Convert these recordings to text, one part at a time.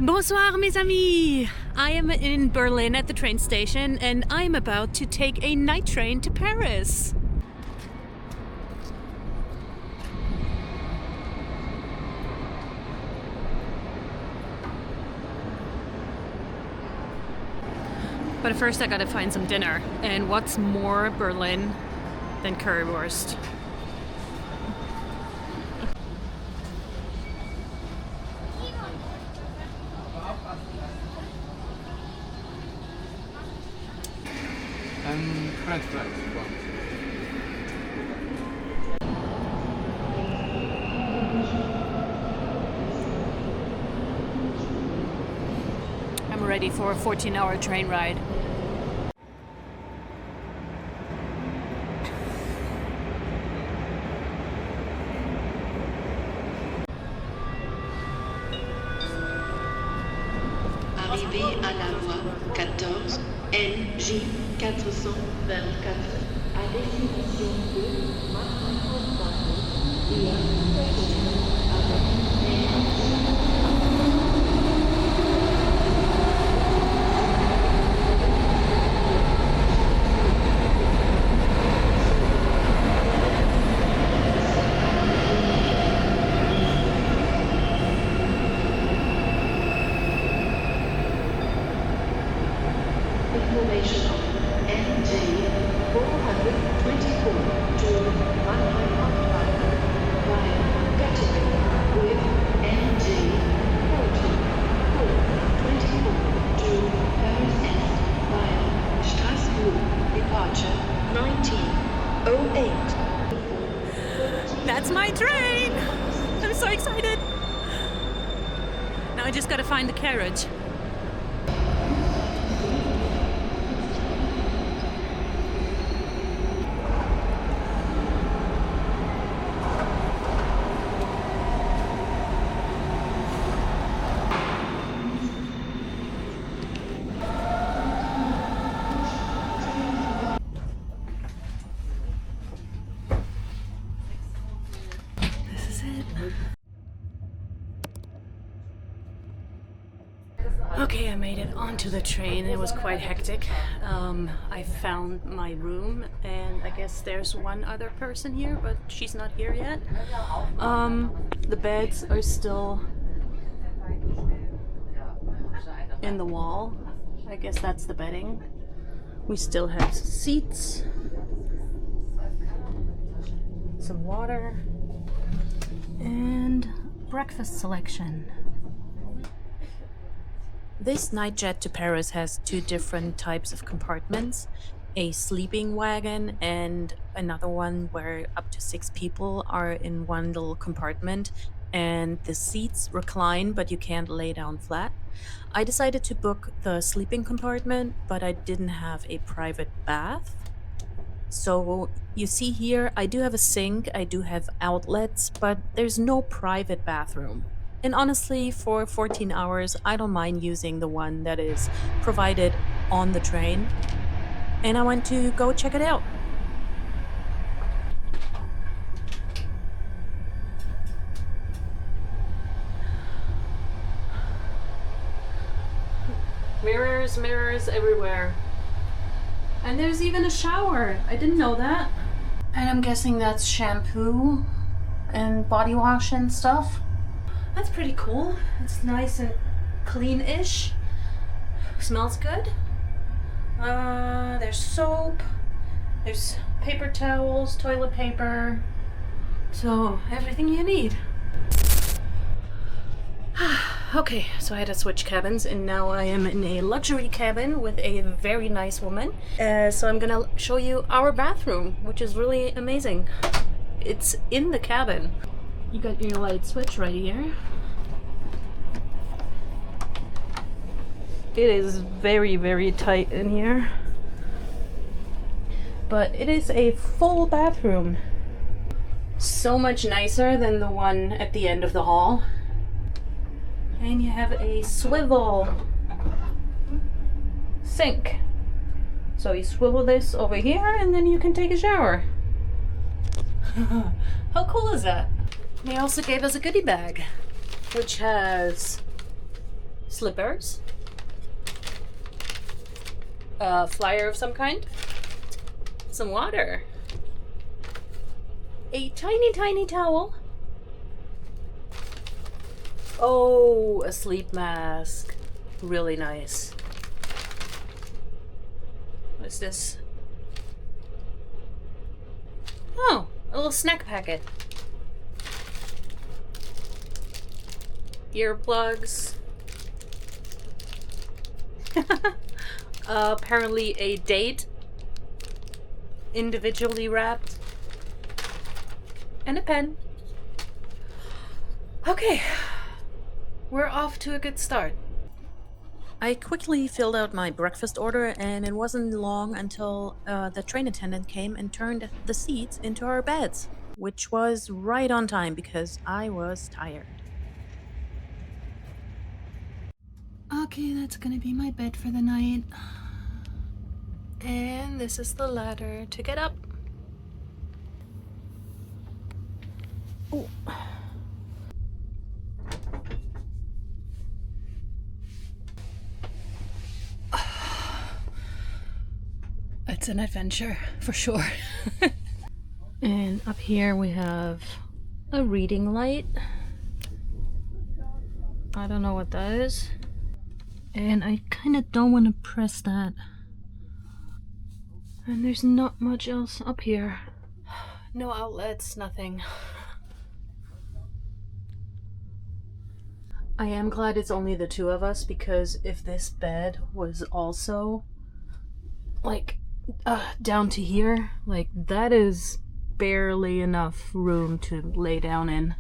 Bonsoir, mes amis! I am in Berlin at the train station and I am about to take a night train to Paris. But first I gotta find some dinner. And what's more Berlin than currywurst? French fries. I'm ready for a 14-hour train ride. Arrivé à la voie 14, NJ 424, à destination de Marseille et à Accommodation of NJ 424 to Mannheim via Göttingen with NJ 424 to Paris Est via Strasbourg departure 1908. That's my train! I'm so excited! Now I just gotta find the carriage. Okay, I made it onto the train. It was quite hectic. I found my room, and I guess there's one other person here, but she's not here yet. The beds are still in the wall. I guess that's the bedding. We still have seats, some water, and breakfast selection. This Nightjet to Paris has two different types of compartments, a sleeping wagon and another one where up to 6 people are in one little compartment, and the seats recline but you can't lay down flat. I decided to book the sleeping compartment, but I didn't have a private bath. So you see here, I do have a sink, I do have outlets, but there's no private bathroom. And honestly, for 14 hours, I don't mind using the one that is provided on the train. And I want to go check it out. Mirrors, mirrors everywhere. And there's even a shower. I didn't know that. And I'm guessing that's shampoo and body wash and stuff. That's pretty cool. It's nice and clean-ish. Smells good. There's soap. There's paper towels, toilet paper. So, everything you need. Okay, so I had to switch cabins, and now I am in a luxury cabin with a very nice woman. So I'm gonna show you our bathroom, which is really amazing. It's in the cabin. You got your light switch right here. It is very, very tight in here. But it is a full bathroom. So much nicer than the one at the end of the hall. And you have a swivel sink. So you swivel this over here and then you can take a shower. How cool is that? They also gave us a goodie bag, which has slippers, a flyer of some kind, some water, a tiny, tiny towel. Oh, a sleep mask. Really nice. What's this? Oh, a little snack packet. Earplugs. Apparently a date. Individually wrapped. And a pen. Okay. We're off to a good start. I quickly filled out my breakfast order, and it wasn't long until the train attendant came and turned the seats into our beds, which was right on time because I was tired. Okay, that's gonna be my bed for the night. And this is the ladder to get up. Oh. It's an adventure, for sure. And up here we have a reading light. I don't know what that is. And I kind of don't want to press that. And there's not much else up here. No outlets, nothing. I am glad it's only the two of us, because if this bed was also like down to here, like that is barely enough room to lay down in.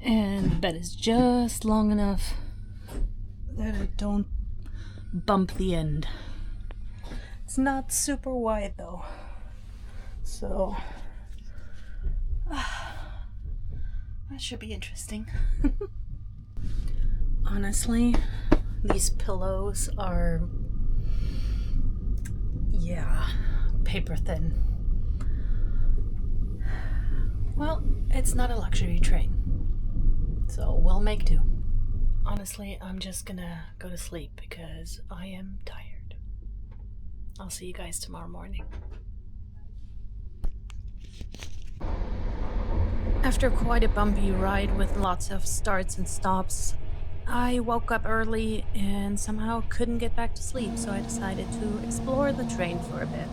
And the bed is just long enough that I don't bump the end. It's not super wide though, so that should be interesting. Honestly, these pillows are, yeah, paper thin. Well, it's not a luxury train, so we'll make do. Honestly, I'm just gonna go to sleep because I am tired. I'll see you guys tomorrow morning. After quite a bumpy ride with lots of starts and stops, I woke up early and somehow couldn't get back to sleep, so I decided to explore the train for a bit.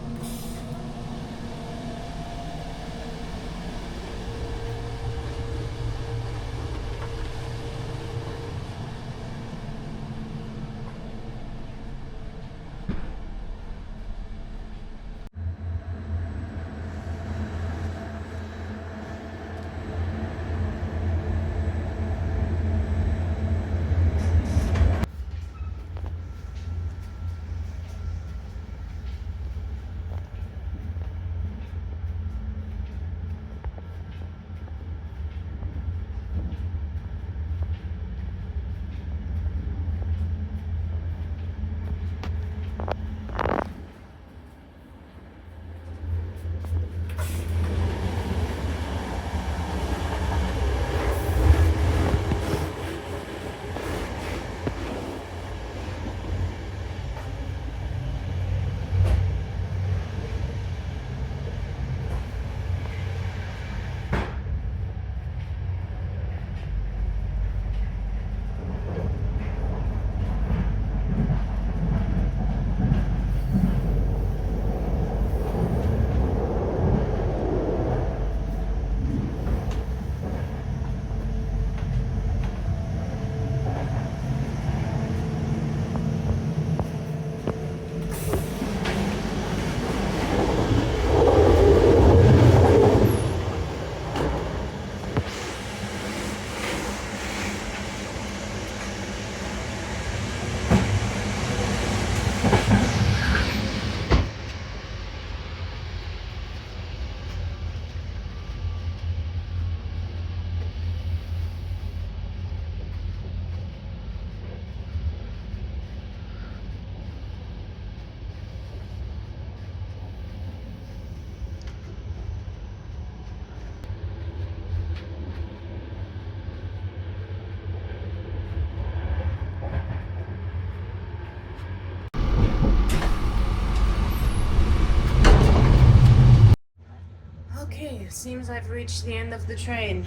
seems I've reached the end of the train.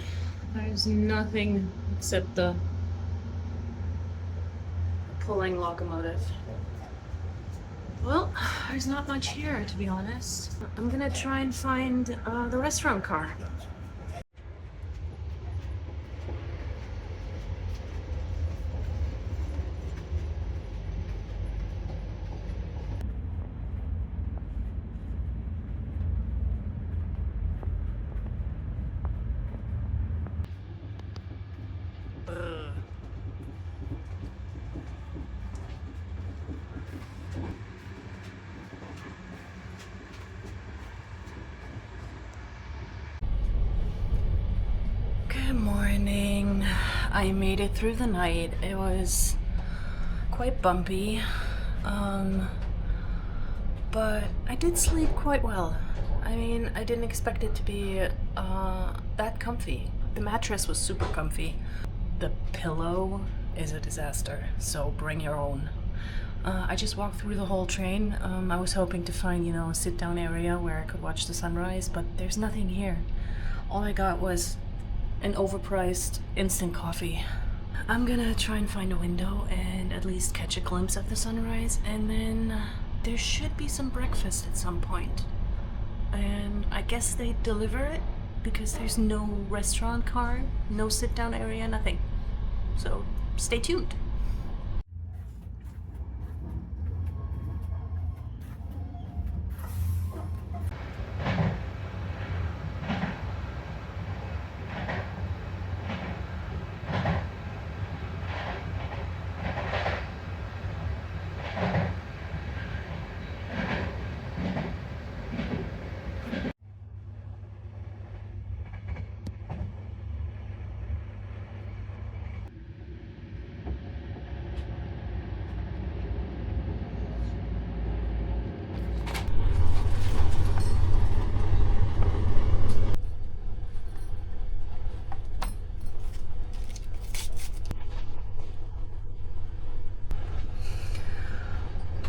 There's nothing except the pulling locomotive. Well, there's not much here, to be honest. I'm gonna try and find the restaurant car. Good morning. I made it through the night. It was quite bumpy, but I did sleep quite well. I mean, I didn't expect it to be that comfy. The mattress was super comfy. The pillow is a disaster, so bring your own. I just walked through the whole train. I was hoping to find, a sit-down area where I could watch the sunrise, but there's nothing here. All I got was an overpriced instant coffee. I'm gonna try and find a window and at least catch a glimpse of the sunrise, and then there should be some breakfast at some point. And I guess they deliver it because there's no restaurant car, no sit-down area, nothing. So stay tuned.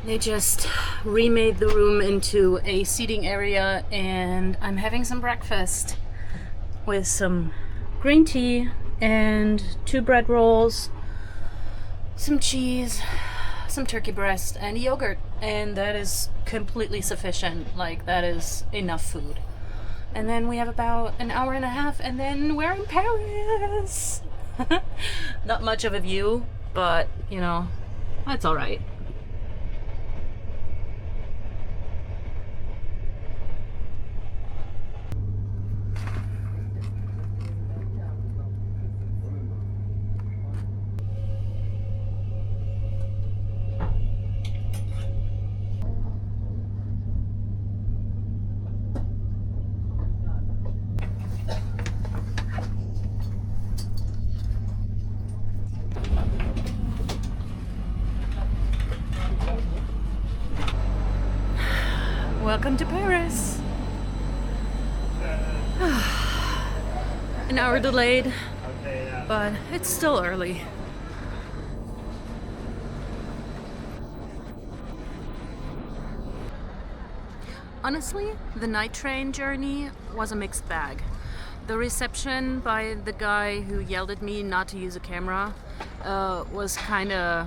They just remade the room into a seating area, and I'm having some breakfast with some green tea and 2 bread rolls, some cheese, some turkey breast, and yogurt. And that is completely sufficient. Like, that is enough food. And then we have about an hour and a half, and then we're in Paris. Not much of a view, but, that's all right. Welcome to Paris. An hour delayed, but it's still early. Honestly, the night train journey was a mixed bag. The reception by the guy who yelled at me not to use a camera was kind of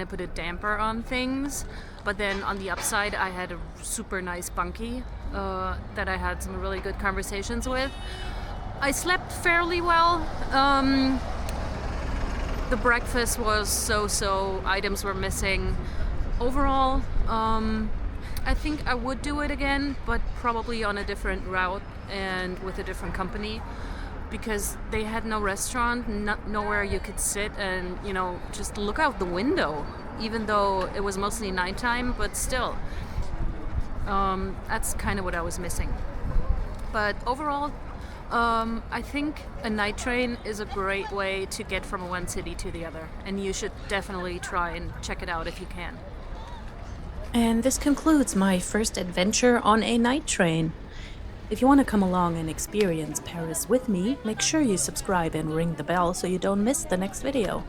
put a damper on things. But then on the upside, I had a super nice bunkie that I had some really good conversations with. I slept fairly well. The breakfast was so-so. Items were missing. Overall, I think I would do it again, but probably on a different route and with a different company, because they had no restaurant, nowhere you could sit and, just look out the window, even though it was mostly nighttime, but still. That's kind of what I was missing. But overall, I think a night train is a great way to get from one city to the other, and you should definitely try and check it out if you can. And this concludes my first adventure on a night train. If you want to come along and experience Paris with me, make sure you subscribe and ring the bell so you don't miss the next video.